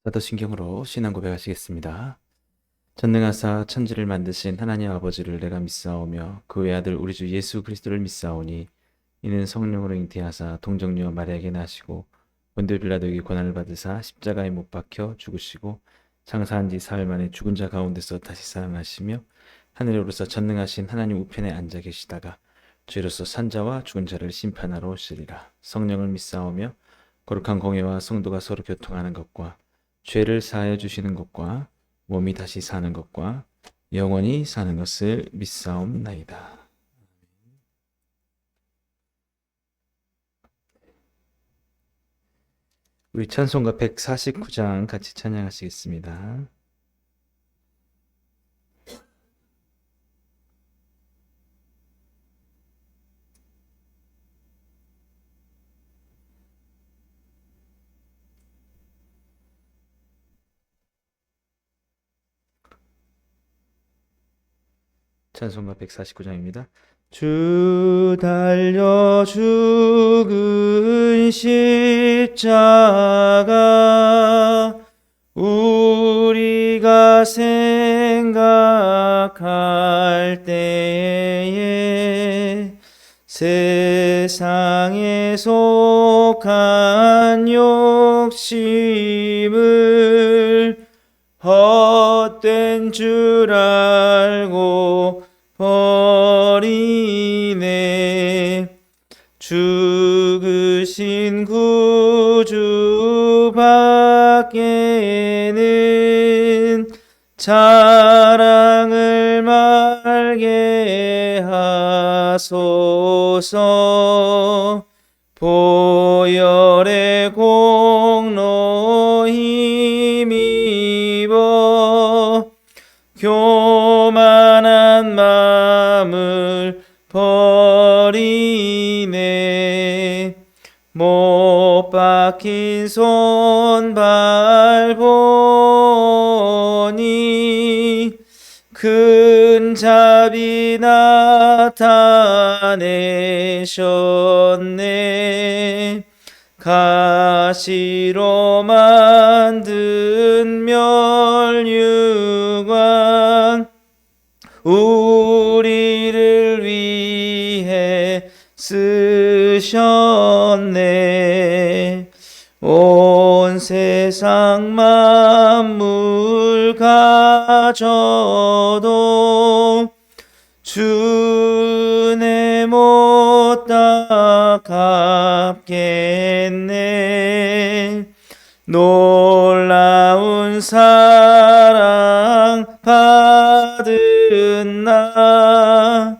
사도신경으로 신앙 고백하시겠습니다. 전능하사 천지를 만드신 하나님 아버지를 내가 믿사오며 그 외아들 우리 주 예수 그리스도를 믿사오니 이는 성령으로 잉태하사 동정녀 마리아에게 나시고 본디오 빌라도에게 고난을 받으사 십자가에 못 박혀 죽으시고 장사한 지 사흘 만에 죽은 자 가운데서 다시 살아나시며 하늘에 오르사 전능하신 하나님 우편에 앉아 계시다가 죄로서 산자와 죽은 자를 심판하러 오시리라. 성령을 믿사오며 거룩한 공예와 성도가 서로 교통하는 것과 죄를 사하여 주시는 것과 몸이 다시 사는 것과 영원히 사는 것을 믿사옵나이다. 우리 찬송가 149장 같이 찬양하시겠습니다. 찬송가 149장입니다. 주 달려 죽은 십자가 우리가 생각할 때에 세상에 속한 욕심을 헛된 줄 알고 버리네. 죽으신 구주 밖에는 자랑을 말게 하소서. 보혈의 공로 힘입어 교만한 마음을 버리네. 못 박힌 손발 보니 큰 자비 나타내셨네. 가시로 만든 멸류관 우리를 위해 쓰셨네. 온 세상 만물 가져도 주네 못다 갚겠네. 놀라운 사랑 받은 나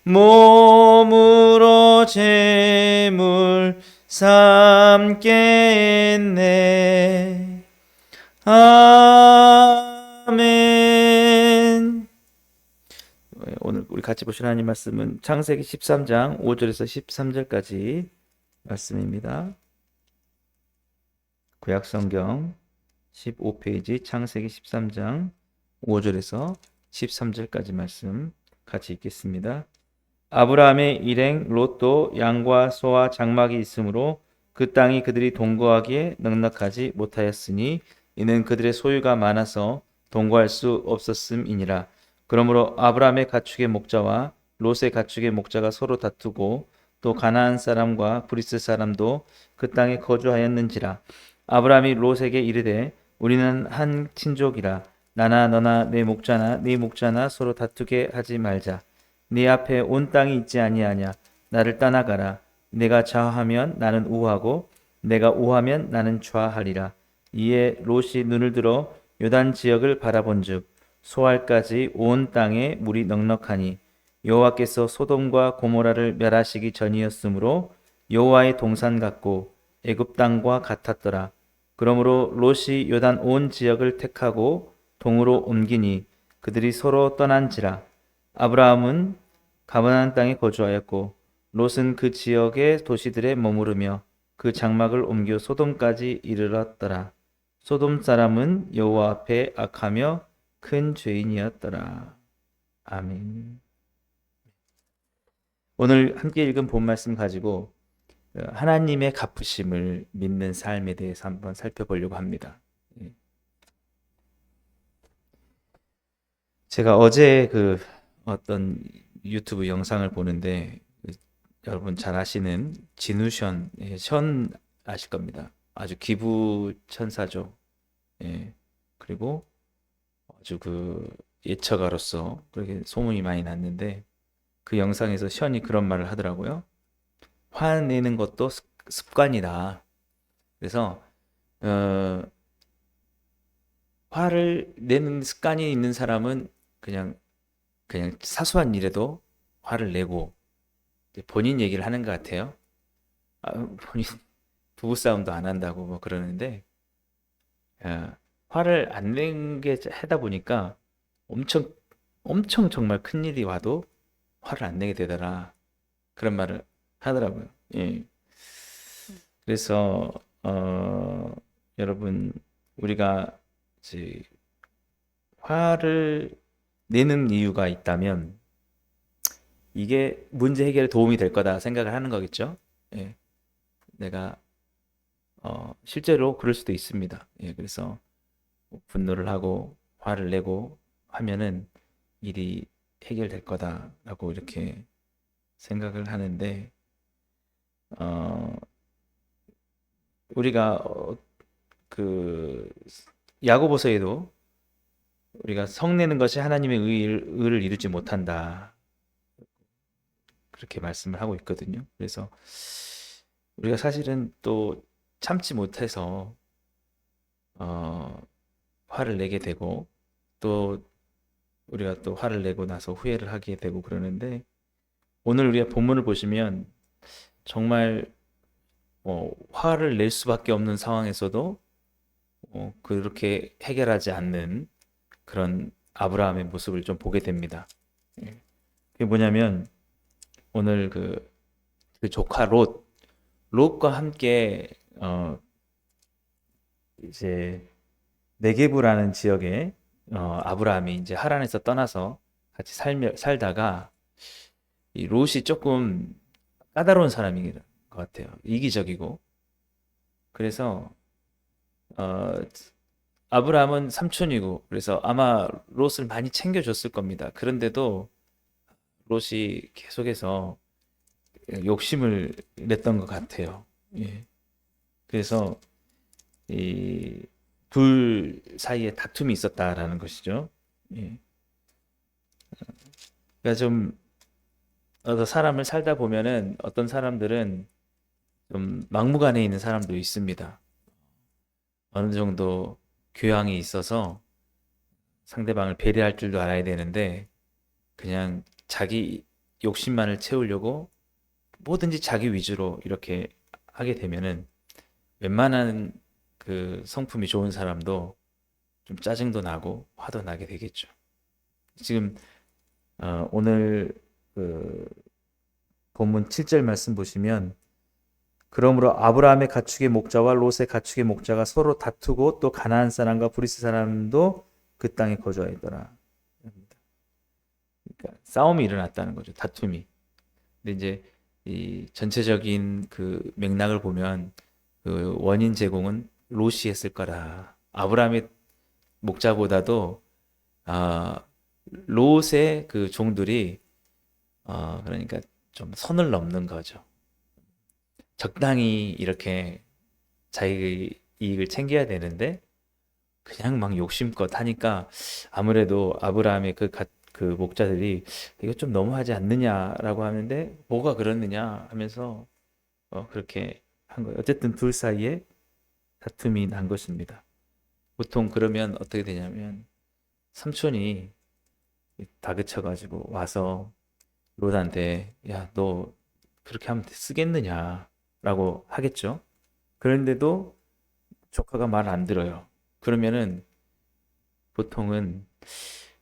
몸으로 제물 삼겠네. 아멘. 오늘 우리 같이 보실 하나님 말씀은 창세기 13장 5절에서 13절까지 말씀입니다. 구약성경 15페이지 창세기 13장 5절에서 13절까지 말씀 같이 읽겠습니다. 아브라함의 일행 롯도 양과 소와 장막이 있으므로 그 땅이 그들이 동거하기에 넉넉하지 못하였으니 이는 그들의 소유가 많아서 동거할 수 없었음이니라. 그러므로 아브라함의 가축의 목자와 롯의 가축의 목자가 서로 다투고 또 가나안 사람과 브리스 사람도 그 땅에 거주하였는지라. 아브라함이 롯에게 이르되 우리는 한 친족이라. 나나 너나 내 목자나 네 목자나 서로 다투게 하지 말자. 네 앞에 온 땅이 있지 아니하냐. 나를 떠나가라. 내가 좌하면 나는 우하고 내가 우하면 나는 좌하리라. 이에 롯이 눈을 들어 요단 지역을 바라본즉 소알까지 온 땅에 물이 넉넉하니 여호와께서 소돔과 고모라를 멸하시기 전이었으므로 여호와의 동산 같고 애굽 땅과 같았더라. 그러므로 롯이 요단 온 지역을 택하고 동으로 옮기니 그들이 서로 떠난지라. 아브라함은 가나안 땅에 거주하였고 롯은 그 지역의 도시들에 머무르며 그 장막을 옮겨 소돔까지 이르렀더라. 소돔 사람은 여호와 앞에 악하며 큰 죄인이었더라. 아멘. 오늘 함께 읽은 본 말씀 가지고 하나님의 갚으심을 믿는 삶에 대해서 한번 살펴보려고 합니다. 제가 어제 그 어떤 유튜브 영상을 보는데 여러분 잘 아시는 진우션, 션 아실 겁니다. 아주 기부 천사죠. 예. 그리고 아주 그 예처가로서 그렇게 소문이 많이 났는데 그 영상에서 션이 그런 말을 하더라고요. 화내는 것도 습관이다. 그래서 어, 화를 내는 습관이 있는 사람은 그냥 사소한 일에도 화를 내고 이제 본인 얘기를 하는 것 같아요. 본인 부부싸움도 안 한다고 뭐 그러는데 화를 안 낸 게 하다 보니까 엄청 엄청 정말 큰 일이 와도 화를 안 내게 되더라. 그런 말을 하더라고요. 예. 그래서 여러분 우리가 이제 화를 내는 이유가 있다면 이게 문제 해결에 도움이 될 거다 생각을 하는 거겠죠. 예. 내가 실제로 그럴 수도 있습니다. 예. 그래서 뭐 분노를 하고 화를 내고 하면은 일이 해결될 거다라고 이렇게 생각을 하는데 어, 우리가 그 야고보서에도 우리가 성내는 것이 하나님의 의를 이루지 못한다. 그렇게 말씀을 하고 있거든요. 그래서 우리가 사실은 또 참지 못해서 어, 화를 내게 되고 또 우리가 또 화를 내고 나서 후회를 하게 되고 그러는데 오늘 우리가 본문을 보시면 정말 화를 낼 수밖에 없는 상황에서도 그렇게 해결하지 않는 그런 아브라함의 모습을 좀 보게 됩니다. 예. 그게 뭐냐면 오늘 그 조카 롯과 함께 이제 네게부라는 지역에 아브라함이 이제 하란에서 떠나서 같이 살다가 이 롯이 조금 까다로운 사람인 것 같아요. 이기적이고 그래서 어, 아브라함은 삼촌이고 그래서 아마 롯을 많이 챙겨줬을 겁니다. 그런데도 롯이 계속해서 욕심을 냈던 것 같아요. 예. 그래서 이 둘 사이에 다툼이 있었다라는 것이죠. 예. 그러니까 좀 사람을 살다 보면은 어떤 사람들은 좀 막무가내에 있는 사람도 있습니다. 어느 정도 교양이 있어서 상대방을 배려할 줄도 알아야 되는데 그냥 자기 욕심만을 채우려고 뭐든지 자기 위주로 이렇게 하게 되면은 웬만한 그 성품이 좋은 사람도 좀 짜증도 나고 화도 나게 되겠죠. 지금 오늘 그 본문 7절 말씀 보시면 그러므로 아브라함의 가축의 목자와 롯의 가축의 목자가 서로 다투고 또 가나안 사람과 브리스 사람도 그 땅에 거주하였더라. 그러니까 싸움이 일어났다는 거죠. 다툼이. 근데 이제 이 전체적인 그 맥락을 보면 그 원인 제공은 롯이 했을 거라. 아브라함의 목자보다도 아, 롯의 그 종들이 그러니까 좀 선을 넘는 거죠. 적당히 이렇게 자기 이익을 챙겨야 되는데 그냥 막 욕심껏 하니까 아무래도 아브라함의 그 목자들이 이거 좀 너무하지 않느냐라고 하는데 뭐가 그렇느냐 하면서 그렇게 한 거예요. 어쨌든 둘 사이에 다툼이 난 것입니다. 보통 그러면 어떻게 되냐면 삼촌이 다그쳐가지고 와서 롯한테 야, 너 그렇게 하면 쓰겠느냐라고 하겠죠. 그런데도 조카가 말 안 들어요. 그러면은 보통은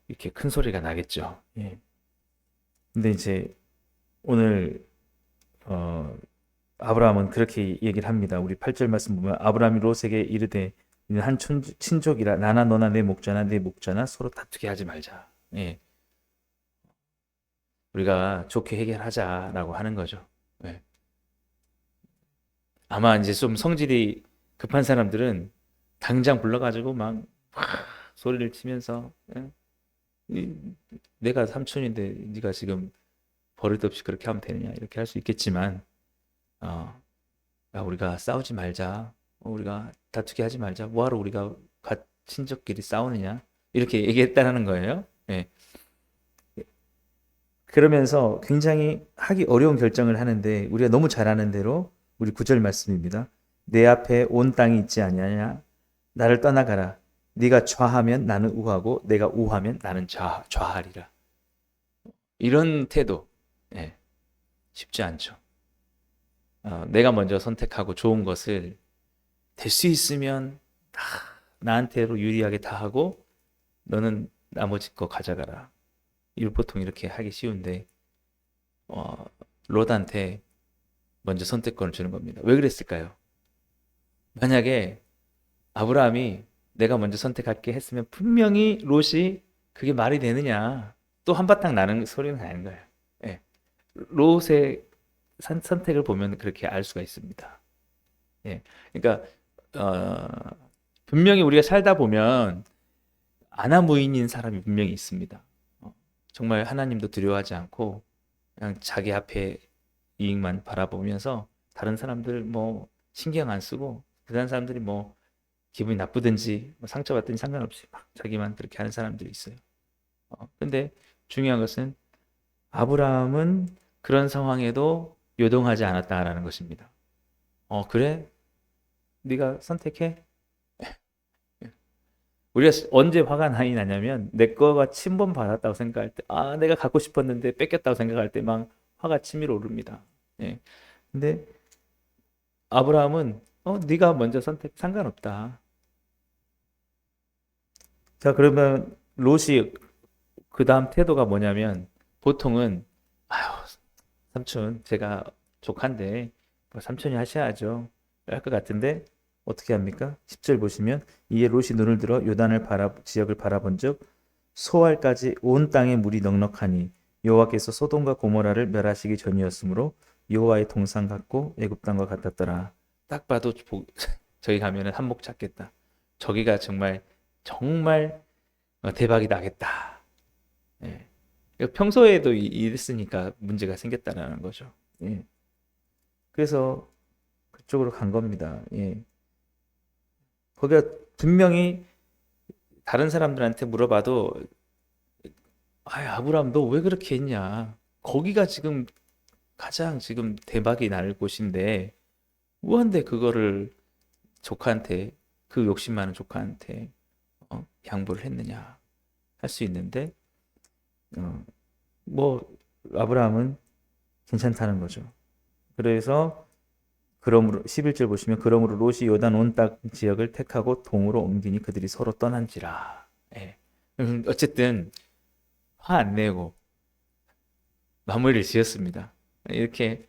이렇게 큰 소리가 나겠죠. 예. 근데 이제 오늘 어, 아브라함은 그렇게 얘기를 합니다. 우리 8절 말씀 보면 아브라함이 롯에게 이르되 이는 한 친족이라 나나 너나 내 목자나 내 목자나 서로 다투게 하지 말자. 예. 우리가 좋게 해결하자라고 하는 거죠. 예. 아마 이제 좀 성질이 급한 사람들은 당장 불러가지고 막 소리를 치면서 예? 이- 내가 삼촌인데 네가 지금 버릇없이 그렇게 하면 되느냐 이렇게 할 수 있겠지만 어, 야, 우리가 싸우지 말자. 우리가 다투게 하지 말자. 뭐하러 우리가 친척끼리 싸우느냐 이렇게 얘기했다는 거예요. 예. 그러면서 굉장히 하기 어려운 결정을 하는데 우리가 너무 잘 아는 대로 우리 구절 말씀입니다. 내 앞에 온 땅이 있지 아니하냐? 나를 떠나가라. 네가 좌하면 나는 우하고 내가 우하면 나는 좌하리라. 이런 태도 예, 쉽지 않죠. 내가 먼저 선택하고 좋은 것을 될 수 있으면 다 나한테로 유리하게 다 하고 너는 나머지 거 가져가라. 보통 이렇게 하기 쉬운데 어, 롯한테 먼저 선택권을 주는 겁니다. 왜 그랬을까요? 만약에 아브라함이 내가 먼저 선택할게 했으면 분명히 롯이 그게 말이 되느냐 또 한바탕 나는 소리는 아닌 거예요. 예. 롯의 선택을 보면 그렇게 알 수가 있습니다. 예. 그러니까 어, 분명히 우리가 살다 보면 아나무인인 사람이 분명히 있습니다. 정말 하나님도 두려워하지 않고 그냥 자기 앞에 이익만 바라보면서 다른 사람들 뭐 신경 안 쓰고 그 다른 사람들이 뭐 기분이 나쁘든지 뭐 상처받든지 상관없이 막 자기만 그렇게 하는 사람들이 있어요. 근데 중요한 것은 아브라함은 그런 상황에도 요동하지 않았다라는 것입니다. 그래? 네가 선택해? 우리가 언제 화가 많이 나냐면 내 거가 침범받았다고 생각할 때, 내가 갖고 싶었는데 뺏겼다고 생각할 때 막 화가 치밀어 오릅니다. 예. 근데 아브라함은 네가 먼저 선택 상관없다. 자, 그러면 롯이 그 다음 태도가 뭐냐면 보통은 아유, 삼촌 제가 족한데 뭐 삼촌이 하셔야죠. 할 것 같은데 어떻게 합니까? 10절 보시면 이에 롯이 눈을 들어 요단을 지역을 바라본즉 소알까지 온 땅에 물이 넉넉하니 여호와께서 소돔과 고모라를 멸하시기 전이었으므로 여호와의 동산 같고 애굽 땅과 같았더라. 딱 봐도 저기 가면은 한몫 찾겠다. 저기가 정말 정말 대박이 나겠다. 예. 평소에도 이랬으니까 문제가 생겼다는 거죠. 예. 그래서 그쪽으로 간 겁니다. 예. 거기가 분명히 다른 사람들한테 물어봐도 아브라함 너 왜 그렇게 했냐? 거기가 지금 가장 지금 대박이 날 곳인데 뭐한데 그거를 조카한테 그 욕심 많은 조카한테 양보를 했느냐 할 수 있는데 어, 뭐 아브라함은 괜찮다는 거죠. 그래서 그러므로 11절 보시면 그러므로 롯이 요단 온 땅 지역을 택하고 동으로 옮기니 그들이 서로 떠난지라. 예. 어쨌든 화 안 내고 마무리를 지었습니다. 이렇게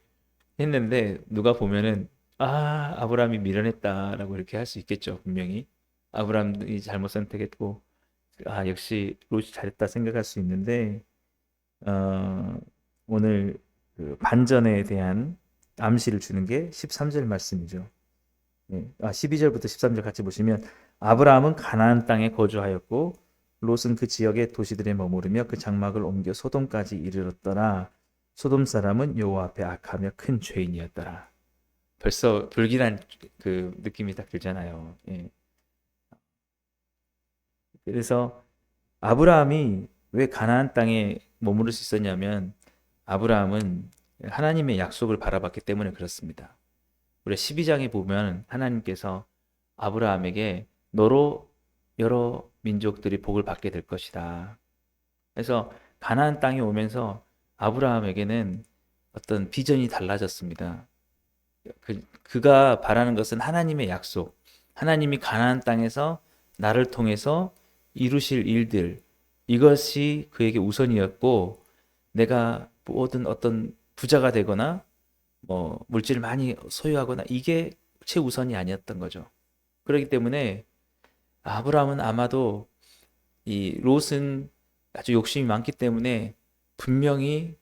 했는데 누가 보면은 아브라함이 미련했다라고 이렇게 할 수 있겠죠. 분명히 아브라함이 잘못 선택했고 역시 롯이 잘했다 생각할 수 있는데 어, 오늘 그 반전에 대한 암시를 주는 게 13절 말씀이죠. 12절부터 13절 같이 보시면 아브라함은 가나안 땅에 거주하였고 롯은 그 지역의 도시들에 머무르며 그 장막을 옮겨 소돔까지 이르렀더라. 소돔 사람은 여호와 앞에 악하며 큰 죄인이었더라. 벌써 불길한 그 느낌이 딱 들잖아요. 예. 그래서 아브라함이 왜 가나안 땅에 머무를 수 있었냐면 아브라함은 하나님의 약속을 바라봤기 때문에 그렇습니다. 우리 12장에 보면 하나님께서 아브라함에게 너로 여러 민족들이 복을 받게 될 것이다. 그래서 가나안 땅에 오면서 아브라함에게는 어떤 비전이 달라졌습니다. 그가 바라는 것은 하나님의 약속, 하나님이 가나안 땅에서 나를 통해서 이루실 일들, 이것이 그에게 우선이었고, 내가 모든 어떤 부자가 되거나, 뭐, 물질을 많이 소유하거나, 이게 최우선이 아니었던 거죠. 그렇기 때문에, 아브라함은 아마도 이 롯은 아주 욕심이 많기 때문에 분명히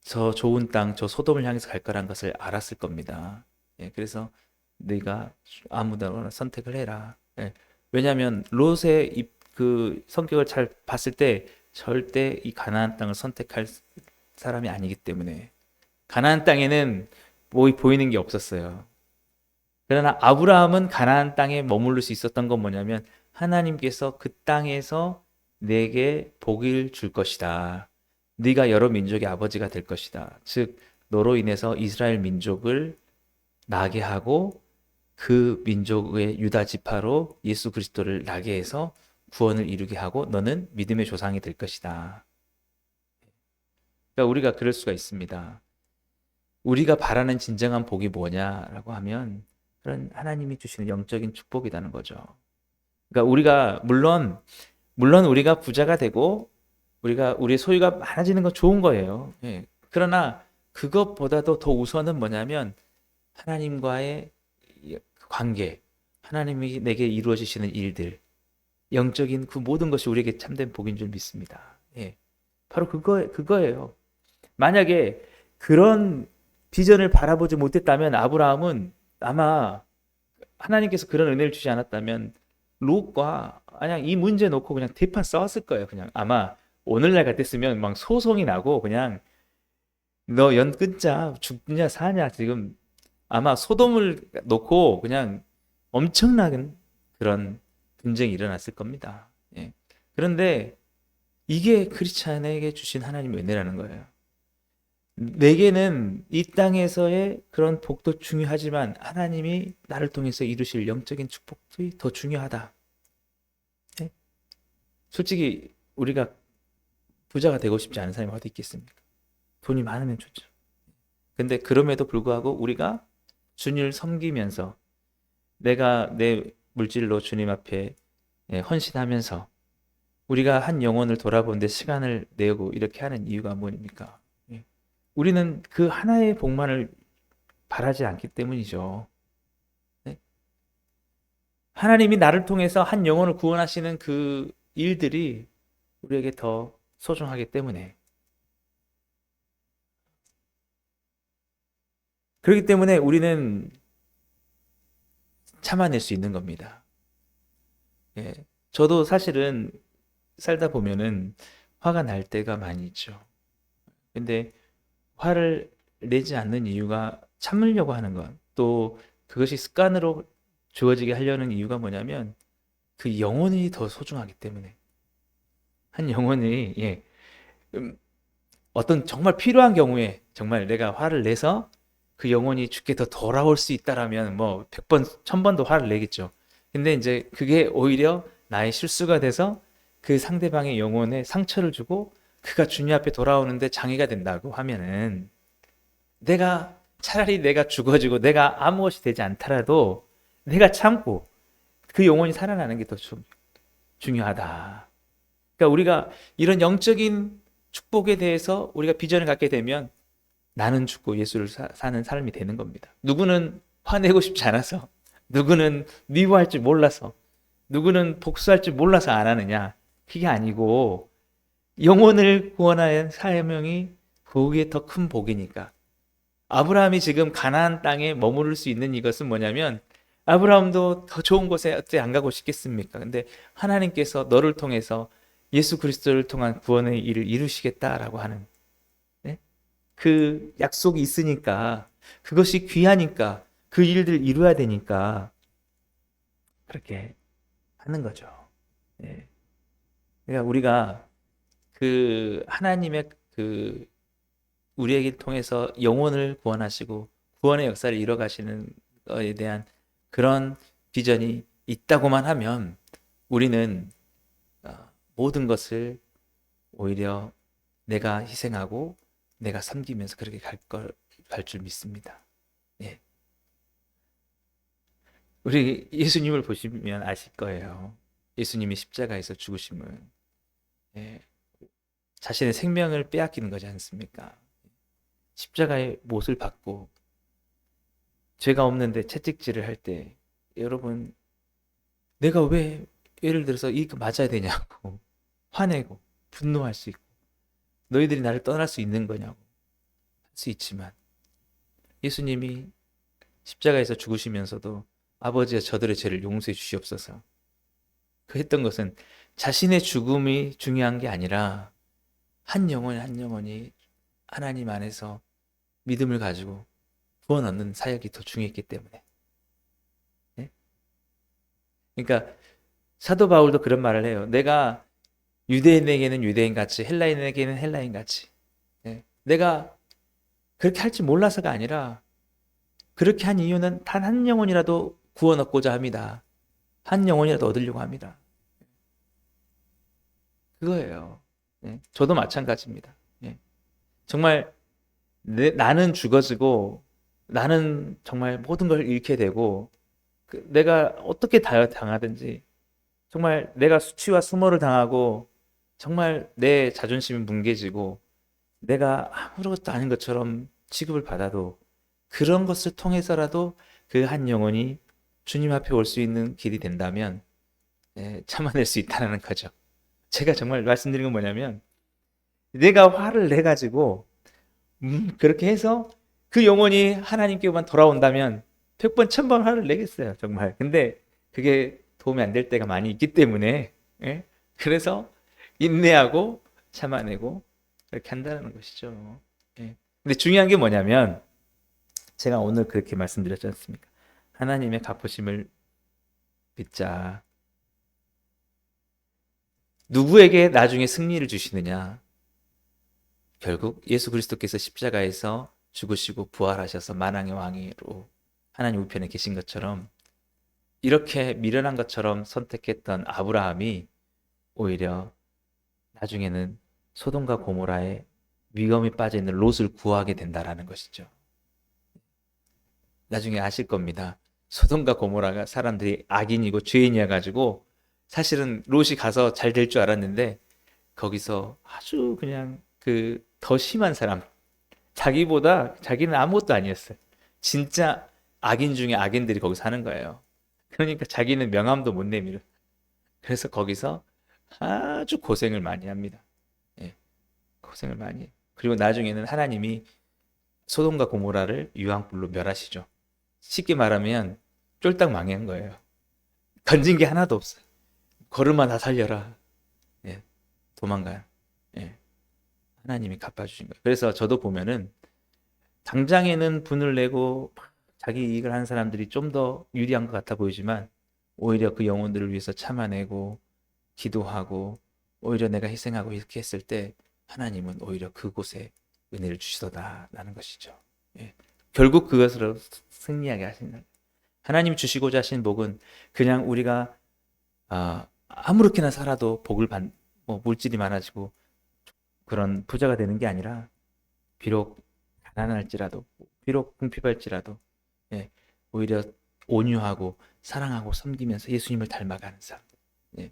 저 좋은 땅, 저 소돔을 향해서 갈 거란 것을 알았을 겁니다. 예, 그래서 네가 아무나 선택을 해라. 예, 왜냐하면 롯의 그 성격을 잘 봤을 때 절대 이 가나안 땅을 선택할 사람이 아니기 때문에 가나안 땅에는 뭐 보이는 게 없었어요. 그러나 아브라함은 가나안 땅에 머무를 수 있었던 건 뭐냐면 하나님께서 그 땅에서 내게 복을 줄 것이다. 네가 여러 민족의 아버지가 될 것이다. 즉 너로 인해서 이스라엘 민족을 나게 하고 그 민족의 유다 지파로 예수 그리스도를 나게 해서 구원을 이루게 하고 너는 믿음의 조상이 될 것이다. 그러니까 우리가 그럴 수가 있습니다. 우리가 바라는 진정한 복이 뭐냐라고 하면 그런 하나님이 주시는 영적인 축복이라는 거죠. 그러니까 우리가 물론 우리가 부자가 되고 우리가 우리의 소유가 많아지는 건 좋은 거예요. 예. 그러나 그것보다도 더 우선은 뭐냐면 하나님과의 관계, 하나님이 내게 이루어 주시는 일들, 영적인 그 모든 것이 우리에게 참된 복인 줄 믿습니다. 예. 바로 그거예요. 만약에 그런 비전을 바라보지 못했다면 아브라함은 아마 하나님께서 그런 은혜를 주지 않았다면 롯과 그냥 이 문제 놓고 그냥 대판 싸웠을 거예요. 그냥 아마 오늘날 같았으면 막 소송이 나고 그냥 너 연 끊자 죽냐 사냐 지금 아마 소돔을 놓고 그냥 엄청난 그런 분쟁이 일어났을 겁니다. 예. 그런데 이게 크리스찬에게 주신 하나님의 은혜라는 거예요. 내게는 이 땅에서의 그런 복도 중요하지만 하나님이 나를 통해서 이루실 영적인 축복도 더 중요하다. 네? 솔직히 우리가 부자가 되고 싶지 않은 사람이 어디 있겠습니까? 돈이 많으면 좋죠. 근데 그럼에도 불구하고 우리가 주님을 섬기면서 내가 내 물질로 주님 앞에 헌신하면서 우리가 한 영혼을 돌아보는데 시간을 내고 이렇게 하는 이유가 뭐입니까? 우리는 그 하나의 복만을 바라지 않기 때문이죠. 네? 하나님이 나를 통해서 한 영혼을 구원하시는 그 일들이 우리에게 더 소중하기 때문에 그렇기 때문에 우리는 참아낼 수 있는 겁니다. 예. 저도 사실은 살다 보면은 화가 날 때가 많이 있죠. 근데 화를 내지 않는 이유가 참으려고 하는 것, 또 그것이 습관으로 주어지게 하려는 이유가 뭐냐면 그 영혼이 더 소중하기 때문에 한 영혼이 음, 어떤 정말 필요한 경우에 정말 내가 화를 내서 그 영혼이 죽게 더 돌아올 수 있다라면 뭐 100번, 1000번도 화를 내겠죠. 근데 이제 그게 오히려 나의 실수가 돼서 그 상대방의 영혼에 상처를 주고 그가 주님 앞에 돌아오는데 장애가 된다고 하면은 내가 차라리 내가 죽어지고 내가 아무것이 되지 않더라도 내가 참고 그 영혼이 살아나는 게 더 중요하다. 그러니까 우리가 이런 영적인 축복에 대해서 우리가 비전을 갖게 되면 나는 죽고 예수를 사는 삶이 되는 겁니다. 누구는 화내고 싶지 않아서, 누구는 미워할 줄 몰라서, 누구는 복수할 줄 몰라서 안 하느냐. 그게 아니고 영혼을 구원하는 사명이 그게 더 큰 복이니까. 아브라함이 지금 가나안 땅에 머무를 수 있는 이것은 뭐냐면 아브라함도 더 좋은 곳에 어째 안 가고 싶겠습니까? 근데 하나님께서 너를 통해서 예수 그리스도를 통한 구원의 일을 이루시겠다라고 하는 네? 그 약속이 있으니까 그것이 귀하니까 그 일들 이루어야 되니까 그렇게 하는 거죠. 네. 그러니까 우리가 그 하나님의 그 우리에게 통해서 영혼을 구원하시고 구원의 역사를 이뤄가시는 것에 대한 그런 비전이 있다고만 하면 우리는 모든 것을 오히려 내가 희생하고 내가 섬기면서 그렇게 갈 줄 믿습니다. 예. 우리 예수님을 보시면 아실 거예요. 예수님이 십자가에서 죽으심을 예. 자신의 생명을 빼앗기는 거지 않습니까? 십자가의 못을 받고 죄가 없는데 채찍질을 할 때 여러분 내가 왜 예를 들어서 이거 맞아야 되냐고 화내고 분노할 수 있고 너희들이 나를 떠날 수 있는 거냐고 할 수 있지만 예수님이 십자가에서 죽으시면서도 아버지여 저들의 죄를 용서해 주시옵소서 그 했던 것은 자신의 죽음이 중요한 게 아니라 한 영혼이 한 영혼이 하나님 안에서 믿음을 가지고 구원 얻는 사역이 더 중요했기 때문에. 예? 그러니까 사도 바울도 그런 말을 해요. 내가 유대인에게는 유대인같이 헬라인에게는 헬라인같이. 예? 내가 그렇게 할 줄 몰라서가 아니라 그렇게 한 이유는 단 한 영혼이라도 구원 얻고자 합니다. 한 영혼이라도 얻으려고 합니다. 그거예요. 예? 저도 마찬가지입니다. 예? 정말 나는 죽어지고 나는 정말 모든 걸 잃게 되고 내가 어떻게 당하든지 정말 내가 수치와 수모를 당하고 정말 내 자존심이 뭉개지고 내가 아무것도 아닌 것처럼 취급을 받아도 그런 것을 통해서라도 그 한 영혼이 주님 앞에 올 수 있는 길이 된다면 참아낼 수 있다는 거죠. 제가 정말 말씀드린 건 뭐냐면 내가 화를 내가지고 그렇게 해서 그 영혼이 하나님께만 돌아온다면 100번, 1000번 화를 내겠어요. 정말. 근데 그게 도움이 안 될 때가 많이 있기 때문에 예? 그래서 인내하고 참아내고 그렇게 한다는 것이죠. 예. 근데 중요한 게 뭐냐면 제가 오늘 그렇게 말씀드렸지 않습니까? 하나님의 갚으심을 믿자. 누구에게 나중에 승리를 주시느냐? 결국 예수 그리스도께서 십자가에서 죽으시고 부활하셔서 만왕의 왕으로 하나님 우편에 계신 것처럼 이렇게 미련한 것처럼 선택했던 아브라함이 오히려 나중에는 소돔과 고모라의 위험이 빠져 있는 롯을 구하게 된다라는 것이죠. 나중에 아실 겁니다. 소돔과 고모라가 사람들이 악인이고 죄인이어 가지고 사실은 롯이 가서 잘 될 줄 알았는데 거기서 아주 그냥 그 더 심한 사람, 자기보다 자기는 아무것도 아니었어요. 진짜 악인 중에 악인들이 거기 사는 거예요. 그러니까 자기는 명함도 못 내밀어. 그래서 거기서 아주 고생을 많이 합니다. 예, 고생을 많이 해요. 그리고 나중에는 하나님이 소돔과 고모라를 유황불로 멸하시죠. 쉽게 말하면 쫄딱 망한 거예요. 건진 게 하나도 없어요. 걸음마 다 살려라. 예, 도망가요. 예, 하나님이 갚아주신 거예요. 그래서 저도 보면은 당장에는 분을 내고 자기 이익을 하는 사람들이 좀 더 유리한 것 같아 보이지만 오히려 그 영혼들을 위해서 참아내고 기도하고 오히려 내가 희생하고 이렇게 했을 때 하나님은 오히려 그곳에 은혜를 주시더라라는 것이죠. 예. 결국 그것으로 승리하게 하신다. 하나님 주시고자 하신 복은 그냥 우리가 아무렇게나 살아도 복을 뭐 물질이 많아지고 그런 부자가 되는 게 아니라 비록 가난할지라도 비록 궁핍할지라도 예, 오히려 온유하고 사랑하고 섬기면서 예수님을 닮아가는 삶. 예.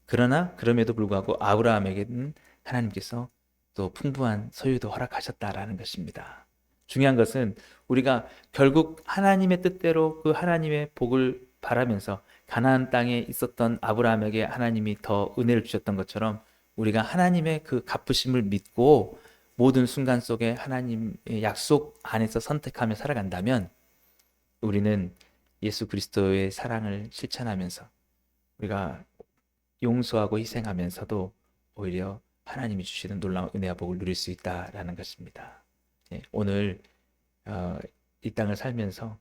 그러나 그럼에도 불구하고 아브라함에게는 하나님께서 또 풍부한 소유도 허락하셨다라는 것입니다. 중요한 것은 우리가 결국 하나님의 뜻대로 그 하나님의 복을 바라면서 가나안 땅에 있었던 아브라함에게 하나님이 더 은혜를 주셨던 것처럼 우리가 하나님의 그 갚으심을 믿고 모든 순간 속에 하나님의 약속 안에서 선택하며 살아간다면 우리는 예수 그리스도의 사랑을 실천하면서 우리가 용서하고 희생하면서도 오히려 하나님이 주시는 놀라운 은혜와 복을 누릴 수 있다라는 것입니다. 예, 오늘 이 땅을 살면서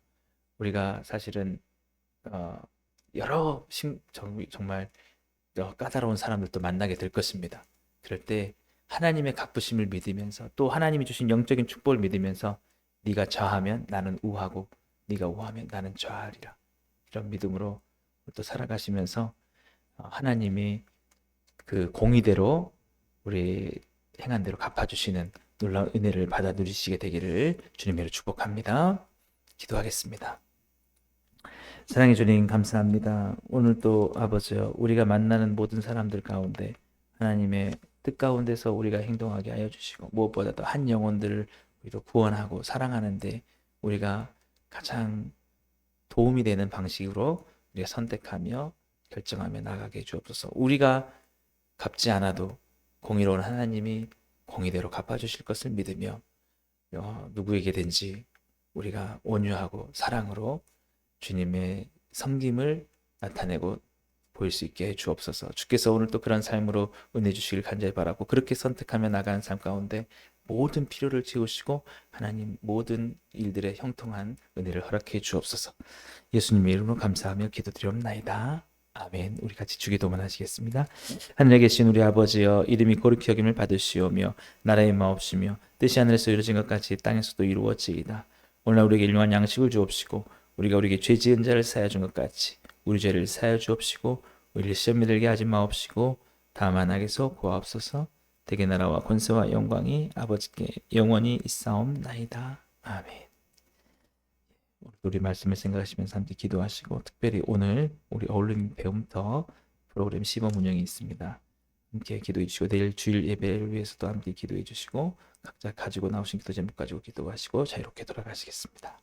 우리가 사실은 여러 정말 까다로운 사람들도 만나게 될 것입니다. 그럴 때 하나님의 갚으심을 믿으면서 또 하나님이 주신 영적인 축복을 믿으면서 네가 좌하면 나는 우하고 네가 우하면 나는 좌하리라. 이런 믿음으로 또 살아가시면서 하나님이 그 공의대로 우리 행한 대로 갚아주시는 놀라운 은혜를 받아 누리시게 되기를 주님으로 축복합니다. 기도하겠습니다. 사랑해 주님 감사합니다. 오늘 또 아버지여 우리가 만나는 모든 사람들 가운데 하나님의 뜻 가운데서 우리가 행동하게 하여 주시고 무엇보다도 한 영혼들을 우리도 구원하고 사랑하는데 우리가 가장 도움이 되는 방식으로 우리가 선택하며 결정하며 나가게 주옵소서. 우리가 갚지 않아도 공의로운 하나님이 공의대로 갚아주실 것을 믿으며 누구에게든지 우리가 온유하고 사랑으로 주님의 섬김을 나타내고 보일 수 있게 해 주옵소서. 주께서 오늘 또 그런 삶으로 은혜 주시길 간절히 바라고 그렇게 선택하며 나가는 삶 가운데 모든 필요를 채우시고 하나님 모든 일들의 형통한 은혜를 허락해 주옵소서. 예수님의 이름으로 감사하며 기도드리옵나이다. 아멘. 우리 같이 주기도만 하시겠습니다. 하늘에 계신 우리 아버지여, 이름이 거룩히 여김을 받으시오며 나라의 마옵시며 뜻이 하늘에서 이루어진 것 같이 땅에서도 이루어지이다. 오늘 우리에게 일용할 양식을 주옵시고 우리가 우리에게 죄 지은 자를 사하여 준 것 같이 우리 죄를 사하여 주옵시고 우리를 시험에 들게 하지 마옵시고 다만 악에서 구하옵소서. 대개 나라와 권세와 영광이 아버지께 영원히 있사옵나이다. 아멘. 우리 말씀을 생각하시면서 함께 기도하시고 특별히 오늘 우리 어울림 배움터 프로그램 시범 운영이 있습니다. 함께 기도해 주시고 내일 주일 예배를 위해서도 함께 기도해 주시고 각자 가지고 나오신 기도 제목 가지고 기도하시고 자유롭게 돌아가시겠습니다.